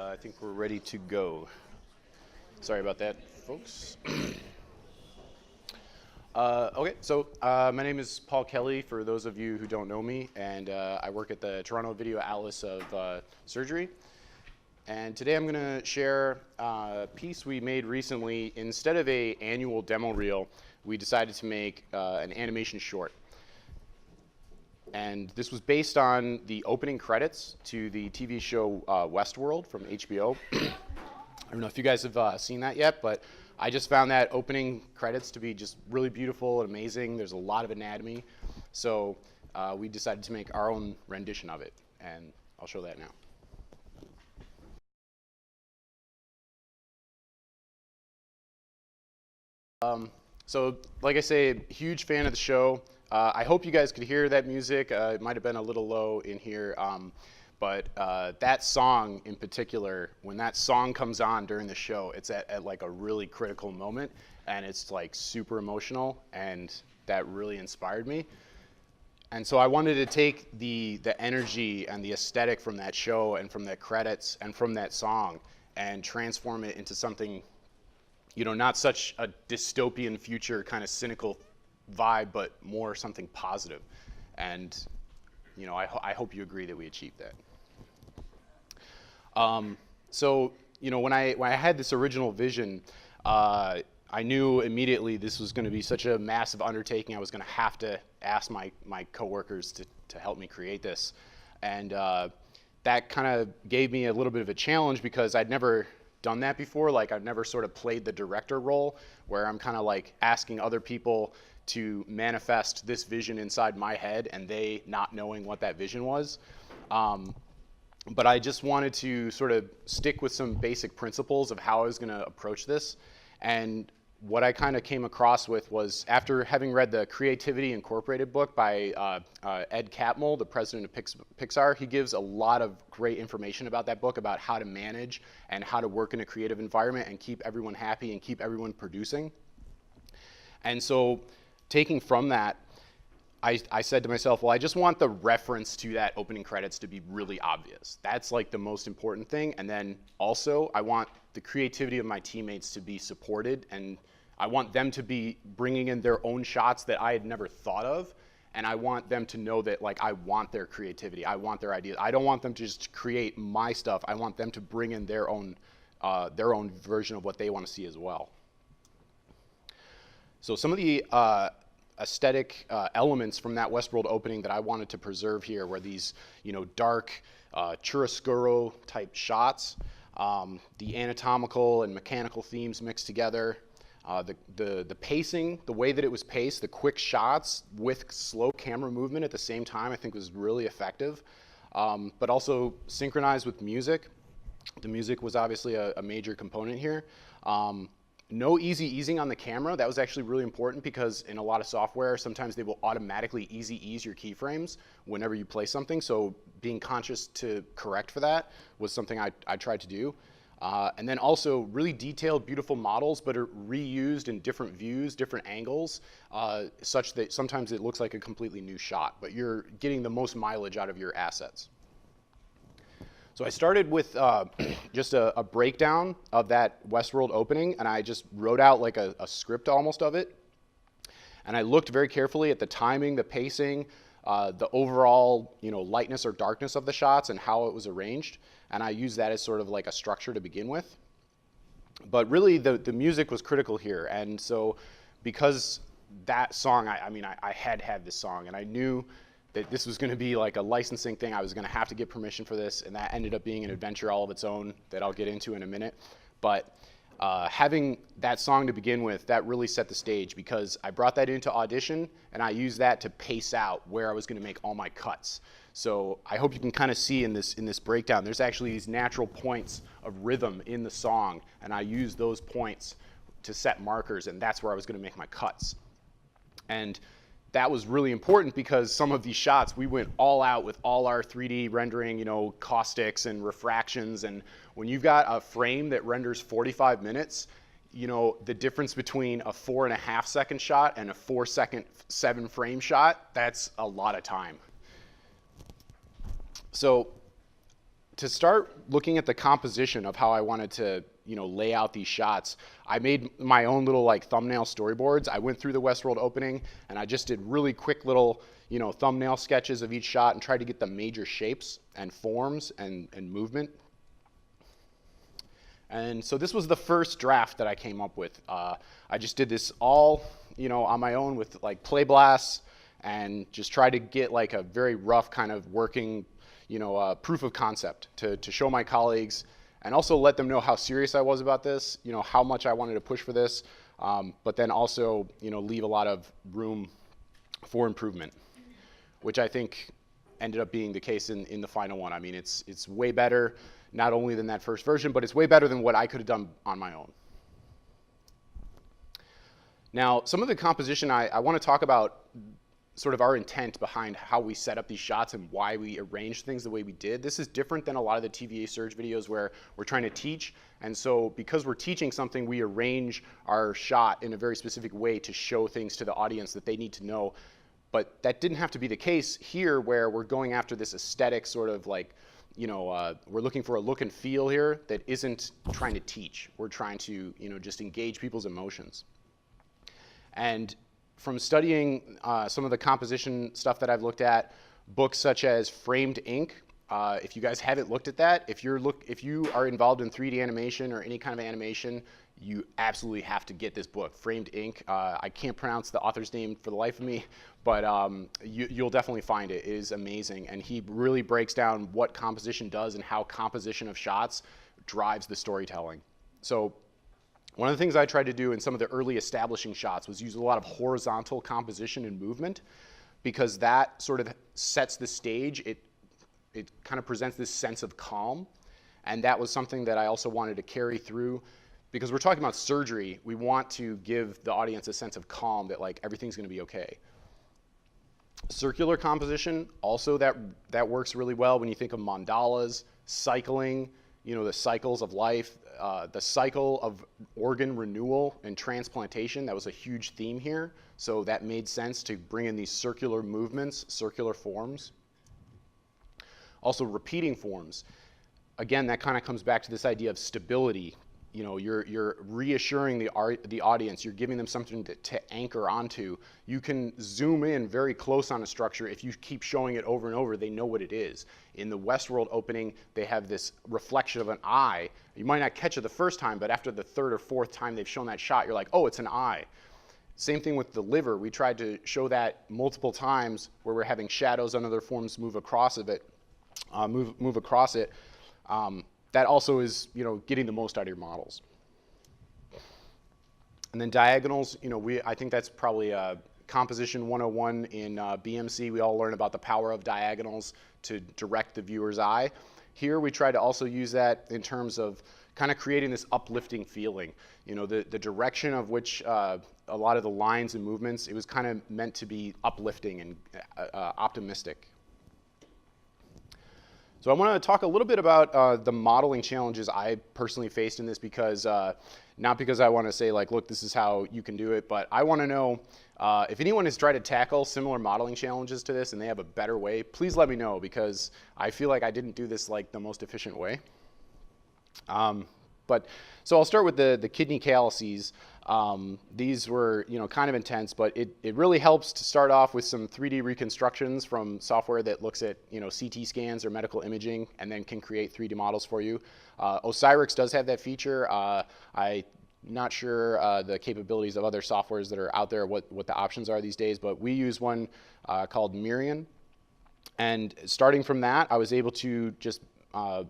I think we're ready to go. Sorry about that, folks. Okay, so my name is Paul Kelly, for those of you who don't know me, and I work at the Toronto Video Atlas of Surgery. And today I'm going to share a piece we made recently. Instead of an annual demo reel, we decided to make an animation short. And this was based on the opening credits to the TV show Westworld from HBO. I don't know if you guys have seen that yet, but I just found that opening credits to be just really beautiful and amazing. There's a lot of anatomy. So we decided to make our own rendition of it, and I'll show that now. So like I say, huge fan of the show. I hope you guys could hear that music. It might have been a little low in here, but that song in particular, when that song comes on during the show, it's at like a really critical moment, and it's like super emotional, and that really inspired me. And so I wanted to take the energy and the aesthetic from that show and from the credits and from that song and transform it into something, you know, not such a dystopian future kind of cynical vibe, but more something positive. And, you know, I hope you agree that we achieved that. So, you know, when I had this original vision, I knew immediately this was going to be such a massive undertaking. I was going to have to ask my coworkers to help me create this. And that kind of gave me a little bit of a challenge because I'd never done that before. Like, I've never sort of played the director role where I'm kind of like asking other people to manifest this vision inside my head and they not knowing what that vision was. But I just wanted to sort of stick with some basic principles of how I was going to approach this. And what I kind of came across with was, after having read the Creativity Incorporated book by Ed Catmull, the president of Pixar, he gives a lot of great information about that book, about how to manage and how to work in a creative environment and keep everyone happy and keep everyone producing. And so taking from that, I said to myself, well, I just want the reference to that opening credits to be really obvious. That's like the most important thing. And then also, I want the creativity of my teammates to be supported, and I want them to be bringing in their own shots that I had never thought of. And I want them to know that, like, I want their creativity. I want their ideas. I don't want them to just create my stuff. I want them to bring in their own version of what they want to see as well. So some of the aesthetic elements from that Westworld opening that I wanted to preserve here were these, you know, dark chiaroscuro type shots, the anatomical and mechanical themes mixed together, the pacing, the way that it was paced, the quick shots with slow camera movement at the same time, I think was really effective, but also synchronized with music. The music was obviously a major component here. No easy easing on the camera. That was actually really important because in a lot of software, sometimes they will automatically easy ease your keyframes whenever you play something. So being conscious to correct for that was something I tried to do. And then also really detailed, beautiful models, but are reused in different views, different angles, such that sometimes it looks like a completely new shot, but you're getting the most mileage out of your assets. So I started with just a breakdown of that Westworld opening, and I just wrote out like a script almost of it. And I looked very carefully at the timing, the pacing, the overall, you know, lightness or darkness of the shots and how it was arranged. And I used that as sort of like a structure to begin with. But really the music was critical here. And so because that song, I had this song, and I knew that this was going to be like a licensing thing. I was going to have to get permission for this, and that ended up being an adventure all of its own that I'll get into in a minute. But having that song to begin with, that really set the stage, because I brought that into audition, and I used that to pace out where I was going to make all my cuts. So I hope you can kind of see in this breakdown, there's actually these natural points of rhythm in the song, and I used those points to set markers, and that's where I was going to make my cuts. And that was really important because some of these shots, we went all out with all our 3D rendering, you know, caustics and refractions. And when you've got a frame that renders 45 minutes, you know, the difference between a 4.5 second shot and a 4 second 7 frame shot, that's a lot of time. So to start looking at the composition of how I wanted to, lay out these shots, I made my own little like thumbnail storyboards. I went through the Westworld opening and I just did really quick little, thumbnail sketches of each shot and tried to get the major shapes and forms and movement. And so this was the first draft that I came up with. I just did this all, on my own with like play blasts and just try to get like a very rough kind of working, proof of concept to show my colleagues and also let them know how serious I was about this, how much I wanted to push for this, but then also, leave a lot of room for improvement, which I think ended up being the case in the final one. I mean, it's way better, not only than that first version, but it's way better than what I could have done on my own. Now, some of the composition, I want to talk about sort of our intent behind how we set up these shots and why we arranged things the way we did. This is different than a lot of the TVA Surge videos where we're trying to teach. And so because we're teaching something, we arrange our shot in a very specific way to show things to the audience that they need to know. But that didn't have to be the case here where we're going after this aesthetic sort of like, we're looking for a look and feel here that isn't trying to teach. We're trying to, just engage people's emotions. And from studying some of the composition stuff that I've looked at, books such as Framed Ink, if you guys haven't looked at that, if you are involved in 3D animation or any kind of animation, you absolutely have to get this book, Framed Ink. I can't pronounce the author's name for the life of me, but you'll definitely find it. It is amazing, and he really breaks down what composition does and how composition of shots drives the storytelling. So one of the things I tried to do in some of the early establishing shots was use a lot of horizontal composition and movement because that sort of sets the stage. It kind of presents this sense of calm, and that was something that I also wanted to carry through because we're talking about surgery. We want to give the audience a sense of calm that like everything's going to be okay. Circular composition, also that works really well when you think of mandalas, cycling, the cycles of life, the cycle of organ renewal and transplantation. That was a huge theme here. So that made sense to bring in these circular movements, circular forms. Also repeating forms. Again, that kind of comes back to this idea of stability. You're reassuring the audience. You're giving them something to anchor onto. You can zoom in very close on a structure. If you keep showing it over and over, they know what it is. In the Westworld opening, they have this reflection of an eye. You might not catch it the first time, but after the third or fourth time they've shown that shot, you're like, oh, it's an eye. Same thing with the liver. We tried to show that multiple times where we're having shadows on other forms move across of it, move across it. That also is, getting the most out of your models. And then diagonals, I think that's probably composition 101 in BMC. We all learn about the power of diagonals to direct the viewer's eye. Here we try to also use that in terms of kind of creating this uplifting feeling. The direction of which a lot of the lines and movements, it was kind of meant to be uplifting and optimistic. So I want to talk a little bit about the modeling challenges I personally faced in this because, not because I want to say like, look, this is how you can do it, but I want to know if anyone has tried to tackle similar modeling challenges to this and they have a better way, please let me know because I feel like I didn't do this like the most efficient way. So I'll start with the kidney calluses. These were, kind of intense, but it really helps to start off with some 3D reconstructions from software that looks at, CT scans or medical imaging and then can create 3D models for you. Osirix does have that feature. I'm not sure the capabilities of other softwares that are out there, what the options are these days, but we use one called Mirion. And starting from that, I was able to just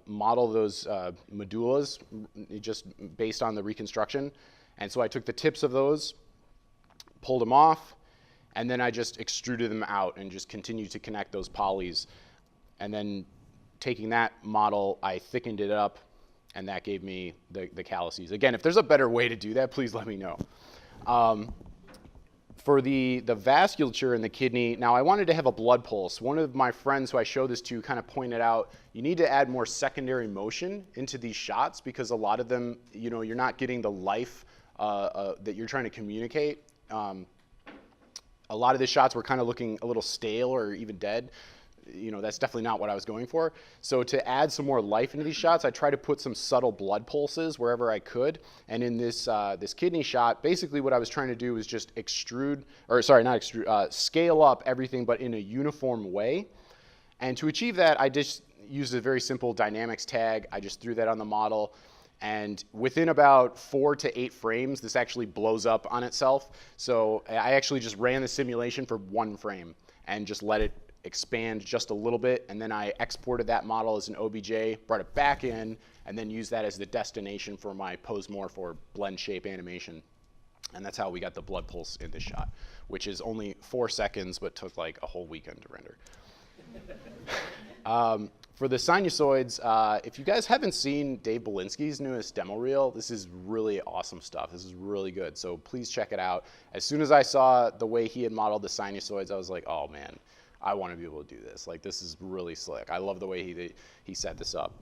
model those medullas just based on the reconstruction. And so I took the tips of those, pulled them off, and then I just extruded them out and just continued to connect those polys. And then taking that model, I thickened it up, and that gave me the calluses. Again, if there's a better way to do that, please let me know. For the vasculature in the kidney, now I wanted to have a blood pulse. One of my friends who I showed this to kind of pointed out, you need to add more secondary motion into these shots because a lot of them, you're not getting the life that you're trying to communicate. A lot of the shots were kind of looking a little stale or even dead. that's definitely not what I was going for. So to add some more life into these shots, I try to put some subtle blood pulses wherever I could. And in this this kidney shot, basically what I was trying to do was just scale up everything, but in a uniform way. And to achieve that, I just used a very simple dynamics tag. I just threw that on the model. And within about 4 to 8 frames, this actually blows up on itself. So I actually just ran the simulation for 1 frame and just let it expand just a little bit. And then I exported that model as an OBJ, brought it back in, and then used that as the destination for my pose morph or blend shape animation. And that's how we got the blood pulse in this shot, which is only 4 seconds, but took like a whole weekend to render. For the sinusoids, if you guys haven't seen Dave Belinsky's newest demo reel, this is really awesome stuff. This is really good, so please check it out. As soon as I saw the way he had modeled the sinusoids, I was like, oh man, I want to be able to do this. Like, this is really slick. I love the way he set this up.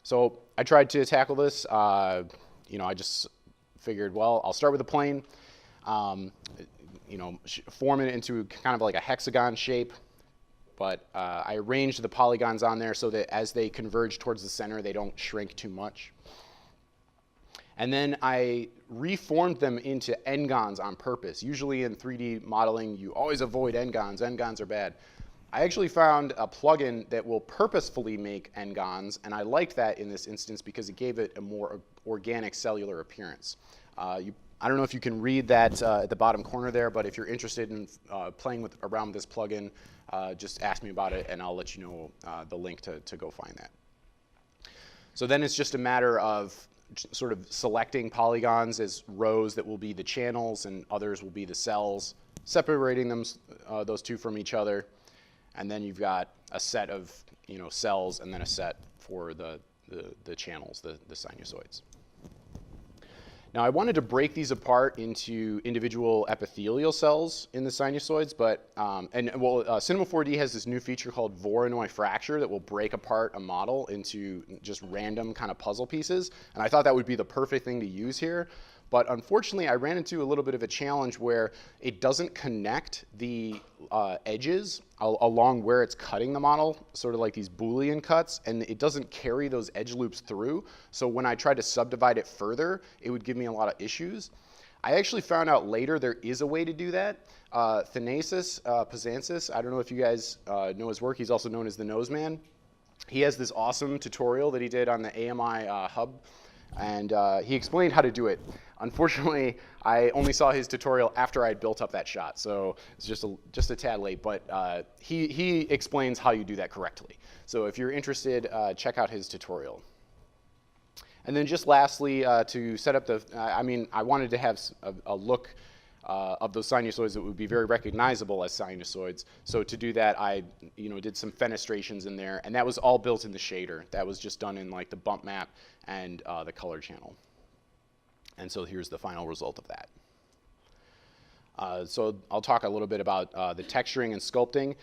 So I tried to tackle this. I just figured, well, I'll start with a plane, form it into kind of like a hexagon shape. But I arranged the polygons on there so that as they converge towards the center, they don't shrink too much. And then I reformed them into n-gons on purpose. Usually in 3D modeling, you always avoid n-gons. N-gons are bad. I actually found a plugin that will purposefully make n-gons, and I liked that in this instance because it gave it a more organic cellular appearance. I don't know if you can read that at the bottom corner there, but if you're interested in playing around with this plugin, just ask me about it, and I'll let you know the link to go find that. So then it's just a matter of sort of selecting polygons as rows that will be the channels and others will be the cells, separating them, those two from each other, and then you've got a set of cells and then a set for the channels, the sinusoids. Now I wanted to break these apart into individual epithelial cells in the sinusoids, but Cinema 4D has this new feature called Voronoi fracture that will break apart a model into just random kind of puzzle pieces, and I thought that would be the perfect thing to use here. But unfortunately, I ran into a little bit of a challenge where it doesn't connect the edges along where it's cutting the model, sort of like these Boolean cuts, and it doesn't carry those edge loops through. So when I tried to subdivide it further, it would give me a lot of issues. I actually found out later there is a way to do that. Thanasis Pazansis, I don't know if you guys know his work. He's also known as the Nose Man. He has this awesome tutorial that he did on the AMI hub, and he explained how to do it. Unfortunately, I only saw his tutorial after I had built up that shot, so it's just a tad late, but he explains how you do that correctly. So if you're interested, check out his tutorial. And then just lastly, to set up I wanted to have a look of those sinusoids that would be very recognizable as sinusoids. So to do that, I did some fenestrations in there, and that was all built in the shader. That was just done in like the bump map and the color channel. And so here's the final result of that. So I'll talk a little bit about the texturing and sculpting.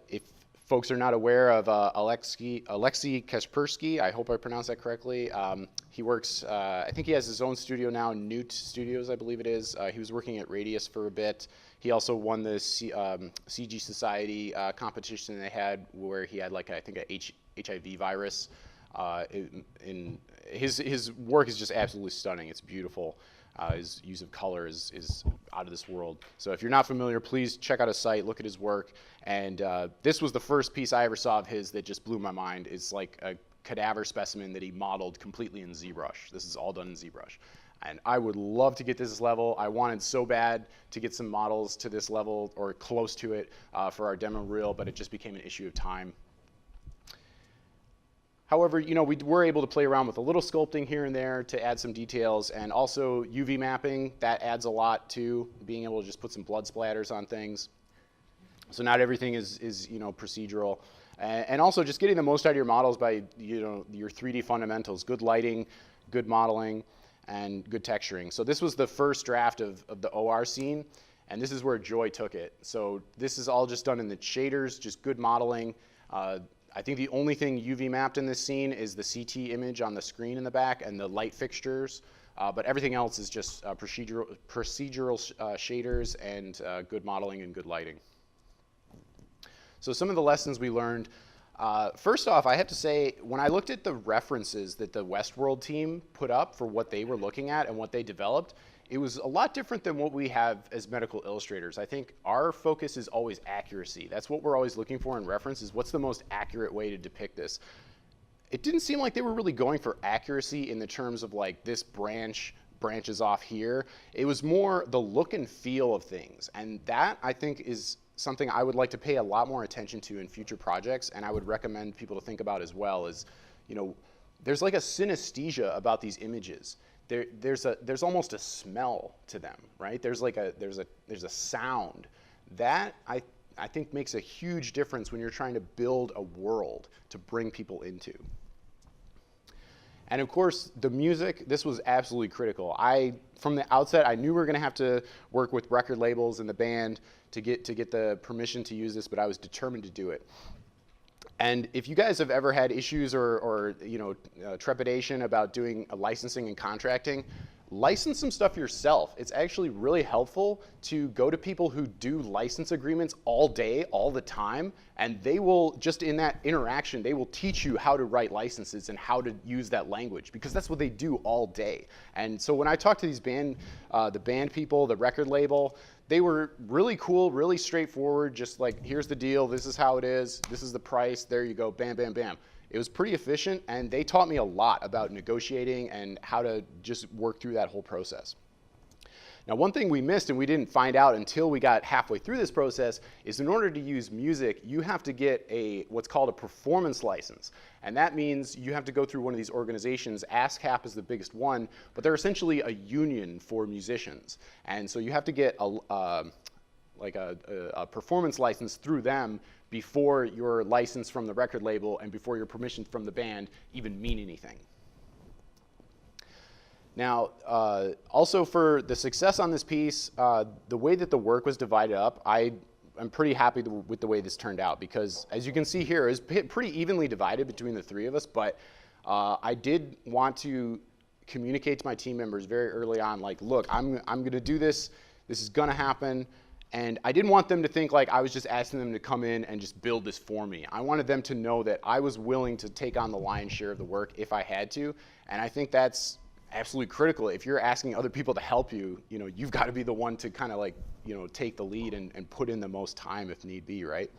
If folks are not aware of Alexei Kaspersky, I hope I pronounced that correctly. He works, I think he has his own studio now, Newt Studios, I believe it is. He was working at Radius for a bit. He also won the CG Society competition they had where he had like, I think, a HIV virus. His work is just absolutely stunning. It's beautiful. His use of color is out of this world. So if you're not familiar, please check out his site, look at his work. And this was the first piece I ever saw of his that just blew my mind. It's like a cadaver specimen that he modeled completely in ZBrush. This is all done in ZBrush. And I would love to get this level. I wanted so bad to get some models to this level or close to it for our demo reel, but it just became an issue of time. However, we were able to play around with a little sculpting here and there to add some details, and also UV mapping, that adds a lot too, being able to just put some blood splatters on things. So not everything is procedural. And also just getting the most out of your models by your 3D fundamentals, good lighting, good modeling, and good texturing. So this was the first draft of the OR scene, and this is where Joy took it. So this is all just done in the shaders, just good modeling. I think the only thing UV mapped in this scene is the CT image on the screen in the back and the light fixtures, but everything else is just procedural shaders and good modeling and good lighting. So some of the lessons we learned, first off, I have to say, when I looked at the references that the Westworld team put up for what they were looking at and what they developed, it was a lot different than what we have as medical illustrators. I think our focus is always accuracy. That's what we're always looking for in reference, is what's the most accurate way to depict this. It didn't seem like they were really going for accuracy in the terms of like this branches off here. It was more the look and feel of things. And that, I think, is something I would like to pay a lot more attention to in future projects, and I would recommend people to think about as well. Is, you know, there's like a synesthesia about these images. There's almost a smell to them, right? There's a sound that I think makes a huge difference when you're trying to build a world to bring people into. And of course, the music, this was absolutely critical. From the outset, I knew we were going to have to work with record labels and the band to get the permission to use this, but I was determined to do it. And if you guys have ever had issues or trepidation about doing licensing and contracting, license some stuff yourself. It's actually really helpful to go to people who do license agreements all day, all the time, and they will, just in that interaction, they will teach you how to write licenses and how to use that language, because that's what they do all day. And so when I talked to these the band people, the record label, they were really cool, really straightforward, just like, here's the deal, this is how it is, this is the price, there you go, bam, bam, bam. It was pretty efficient, and they taught me a lot about negotiating and how to just work through that whole process. Now, one thing we missed and we didn't find out until we got halfway through this process is, in order to use music, you have to get what's called a performance license. And that means you have to go through one of these organizations. ASCAP is the biggest one, but they're essentially a union for musicians. And so you have to get a performance license through them before your license from the record label and before your permission from the band even mean anything. Now, also for the success on this piece, the way that the work was divided up, I'm pretty happy with the way this turned out, because as you can see here, it's pretty evenly divided between the three of us, but I did want to communicate to my team members very early on, like, look, I'm gonna do this, this is gonna happen, and I didn't want them to think like I was just asking them to come in and just build this for me. I wanted them to know that I was willing to take on the lion's share of the work if I had to, and I think that's absolutely critical. If you're asking other people to help you, you've got to be the one to kind of like, take the lead and put in the most time if need be, right?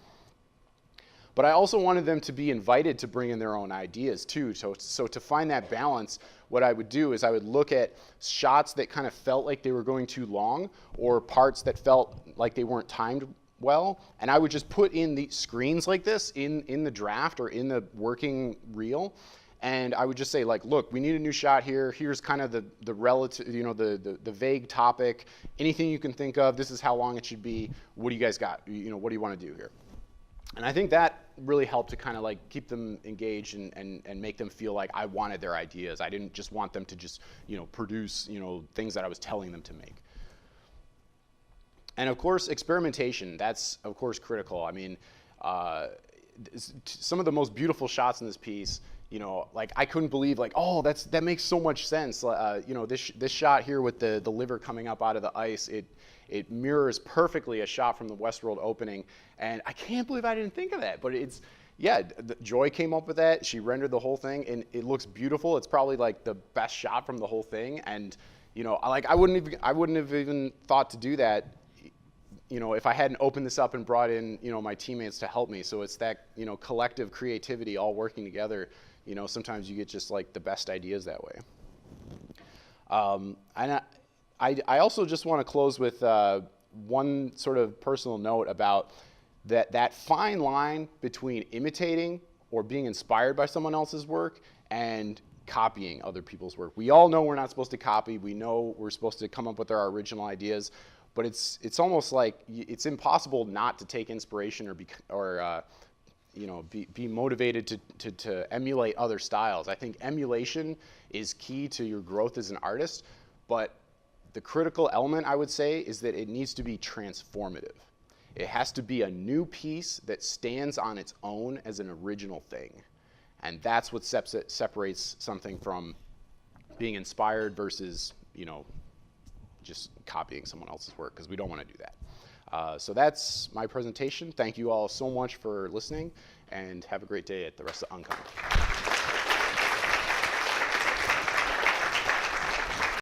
But I also wanted them to be invited to bring in their own ideas too. So to find that balance, what I would do is I would look at shots that kind of felt like they were going too long, or parts that felt like they weren't timed well, and I would just put in the screens like this in the draft or in the working reel. And I would just say, like, look, we need a new shot here. Here's kind of the relative, the vague topic. Anything you can think of. This is how long it should be. What do you guys got? What do you want to do here? And I think that really helped to kind of like keep them engaged and make them feel like I wanted their ideas. I didn't just want them to just, produce, things that I was telling them to make. And of course, experimentation. That's of course critical. I mean, some of the most beautiful shots in this piece. Like I couldn't believe, like, oh, that makes so much sense. This shot here with the liver coming up out of the ice, it mirrors perfectly a shot from the Westworld opening, and I can't believe I didn't think of that. But Joy came up with that. She rendered the whole thing, and it looks beautiful. It's probably like the best shot from the whole thing, and I wouldn't have even thought to do that. If I hadn't opened this up and brought in, my teammates to help me. So it's that, collective creativity all working together. Sometimes you get just like the best ideas that way. And I also just want to close with one sort of personal note about that fine line between imitating or being inspired by someone else's work and copying other people's work. We all know we're not supposed to copy. We know we're supposed to come up with our original ideas. But it's almost like it's impossible not to take inspiration or be motivated to emulate other styles. I think emulation is key to your growth as an artist, but the critical element, I would say, is that it needs to be transformative. It has to be a new piece that stands on its own as an original thing. And that's what separates something from being inspired versus, just copying someone else's work, because we don't want to do that. So that's my presentation. Thank you all so much for listening, and have a great day at the rest of UnCon.